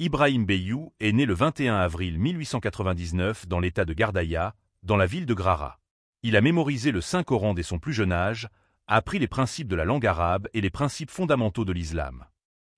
Ibrahim Beyou est né le 21 avril 1899 dans l'état de Gardaya, dans la ville de Grara. Il a mémorisé le Saint-Coran dès son plus jeune âge, a appris les principes de la langue arabe et les principes fondamentaux de l'islam.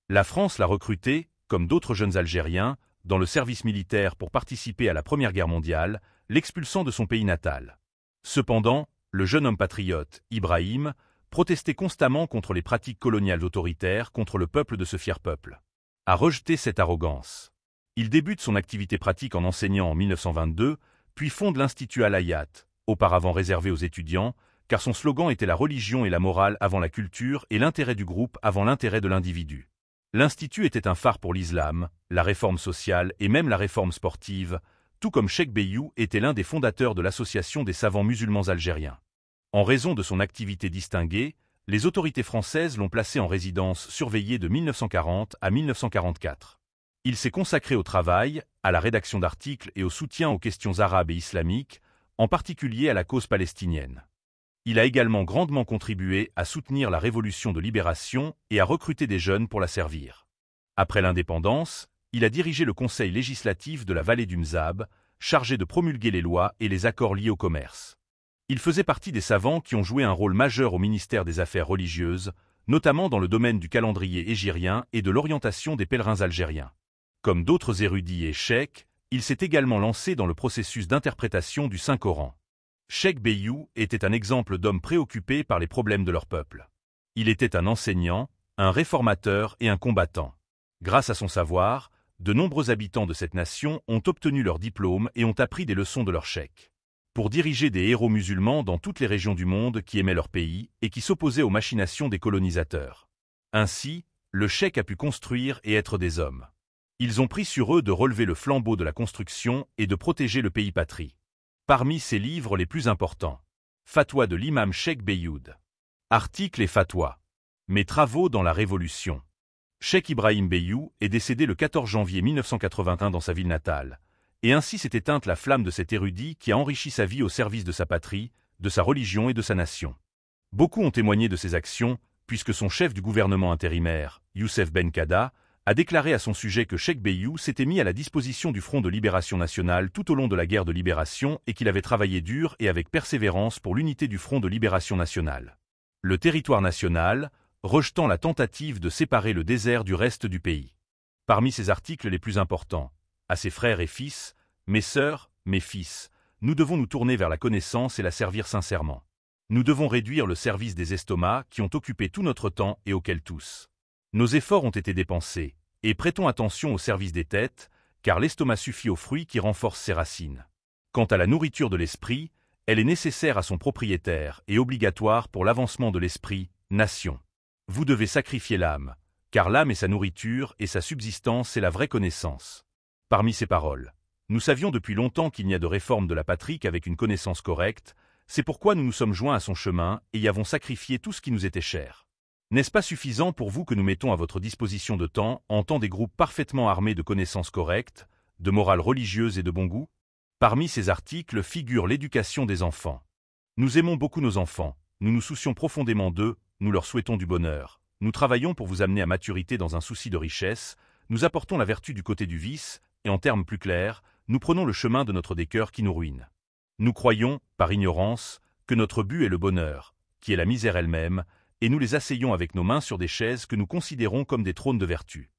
La France l'a recruté, comme d'autres jeunes Algériens, dans le service militaire pour participer à la Première Guerre mondiale, l'expulsant de son pays natal. Cependant, le jeune homme patriote, Ibrahim, protestait constamment contre les pratiques coloniales autoritaires contre le peuple de ce fier peuple. A rejeté cette arrogance. Il débute son activité pratique en enseignant en 1922, puis fonde l'Institut Al-Hayat, auparavant réservé aux étudiants, car son slogan était la religion et la morale avant la culture et l'intérêt du groupe avant l'intérêt de l'individu. L'Institut était un phare pour l'islam, la réforme sociale et même la réforme sportive, tout comme Cheikh Beyou était l'un des fondateurs de l'Association des savants musulmans algériens. En raison de son activité distinguée, les autorités françaises l'ont placé en résidence surveillée de 1940 à 1944. Il s'est consacré au travail, à la rédaction d'articles et au soutien aux questions arabes et islamiques, en particulier à la cause palestinienne. Il a également grandement contribué à soutenir la révolution de libération et à recruter des jeunes pour la servir. Après l'indépendance, il a dirigé le conseil législatif de la vallée du Mzab, chargé de promulguer les lois et les accords liés au commerce. Il faisait partie des savants qui ont joué un rôle majeur au ministère des Affaires religieuses, notamment dans le domaine du calendrier hégirien et de l'orientation des pèlerins algériens. Comme d'autres érudits et cheikhs, il s'est également lancé dans le processus d'interprétation du Saint-Coran. Cheikh Beyou était un exemple d'homme préoccupé par les problèmes de leur peuple. Il était un enseignant, un réformateur et un combattant. Grâce à son savoir, de nombreux habitants de cette nation ont obtenu leur diplôme et ont appris des leçons de leur cheikh. Pour diriger des héros musulmans dans toutes les régions du monde qui aimaient leur pays et qui s'opposaient aux machinations des colonisateurs. Ainsi, le cheikh a pu construire et être des hommes. Ils ont pris sur eux de relever le flambeau de la construction et de protéger le pays patrie. Parmi ses livres les plus importants, Fatwa de l'imam Cheikh Beyoud. Articles et fatwas. Mes travaux dans la Révolution. Cheikh Ibrahim Beyou est décédé le 14 janvier 1981 dans sa ville natale. Et ainsi s'est éteinte la flamme de cet érudit qui a enrichi sa vie au service de sa patrie, de sa religion et de sa nation. Beaucoup ont témoigné de ses actions, puisque son chef du gouvernement intérimaire, Youssef Ben Kada, a déclaré à son sujet que Cheikh Beyou s'était mis à la disposition du Front de Libération Nationale tout au long de la guerre de libération et qu'il avait travaillé dur et avec persévérance pour l'unité du Front de Libération Nationale. Le territoire national, rejetant la tentative de séparer le désert du reste du pays. Parmi ses articles les plus importants, à ses frères et fils, mes sœurs, mes fils, nous devons nous tourner vers la connaissance et la servir sincèrement. Nous devons réduire le service des estomacs qui ont occupé tout notre temps et auxquels tous. Nos efforts ont été dépensés, et prêtons attention au service des têtes, car l'estomac suffit aux fruits qui renforcent ses racines. Quant à la nourriture de l'esprit, elle est nécessaire à son propriétaire et obligatoire pour l'avancement de l'esprit, nation. Vous devez sacrifier l'âme, car l'âme est sa nourriture et sa subsistance est la vraie connaissance. Parmi ces paroles, nous savions depuis longtemps qu'il n'y a de réforme de la patrie qu'avec une connaissance correcte, c'est pourquoi nous nous sommes joints à son chemin et y avons sacrifié tout ce qui nous était cher. N'est-ce pas suffisant pour vous que nous mettons à votre disposition de temps en temps des groupes parfaitement armés de connaissances correctes, de morale religieuse et de bon goût? Parmi ces articles figure l'éducation des enfants. Nous aimons beaucoup nos enfants, nous nous soucions profondément d'eux, nous leur souhaitons du bonheur. Nous travaillons pour vous amener à maturité dans un souci de richesse, nous apportons la vertu du côté du vice, et en termes plus clairs, nous prenons le chemin de notre des cœurs qui nous ruine. Nous croyons, par ignorance, que notre but est le bonheur, qui est la misère elle-même, et nous les asseyons avec nos mains sur des chaises que nous considérons comme des trônes de vertu.